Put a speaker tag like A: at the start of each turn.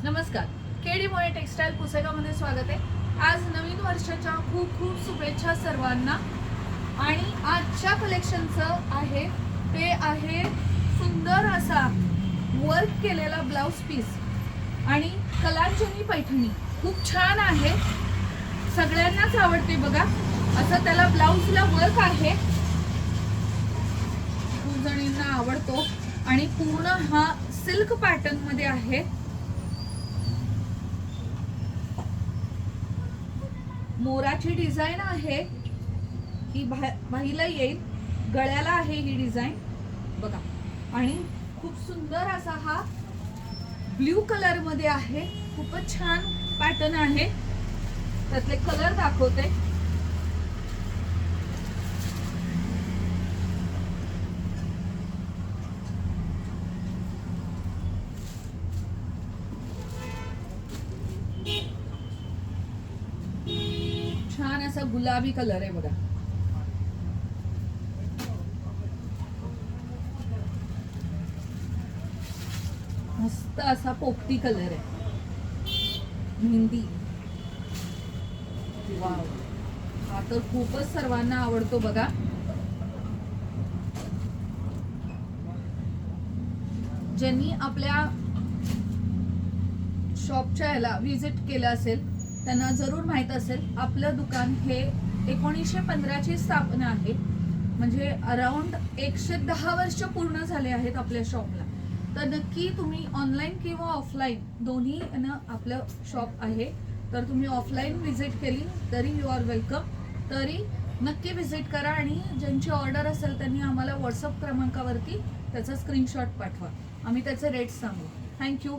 A: नमस्कार, KD मोळे textile पुसेगावमध्ये स्वागत आहे। आज नवीन वर्षाच्या खूप खूप शुभेच्छा सर्वांना। आणि आजच्या कलेक्शनचं आहे ते आहे सुंदर असा वर्क केलेला ब्लाउज पीस आणि कलांजली पैठणी खूप छान आहे, सगळ्यांनाच आवडते बघा। असं त्याला ब्लाउजला वर्क आहे, खूप जणींना आवडतो आणि पूर्ण हा सिल्क पॅटर्न मध्ये आहे। मोराची डिझाइन आहे, ही बाहीला येईल, गळ्याला आहे ही डिझाइन बघा। आणि खूप सुंदर असा हा ब्ल्यू कलर मध्ये आहे, खूपच छान पॅटर्न आहे। त्यातले कलर दाखवते। छान असा गुलाबी कलर आहे बघा। मस्त असा पोपटी कलर आहे, मेहंदी। वाव, हा तर खूपच सर्वांना आवडतो बघा। ज्यांनी आपल्या शॉपच्या याला विजिट केलं असेल त्यांना जरूर माहित असेल, आपलं दुकान हे 1915 ची स्थापना आहे, म्हणजे अराउंड 110 वर्ष पूर्ण झाले आहेत आपल्या शॉपला। तर नक्की तुम्ही ऑनलाईन किंवा ऑफलाईन दोन्ही आपलं शॉप आहे, तर तुम्ही ऑफलाईन विजिट केली तरी यू आर वेलकम, तरी नक्की विजिट करा। आणि ज्यांची ऑर्डर असेल त्यांनी आम्हाला व्हॉट्सअप क्रमांकावरती त्याचा स्क्रीनशॉट पाठवा, आम्ही त्याचे रेट्स सांगू। थँक्यू।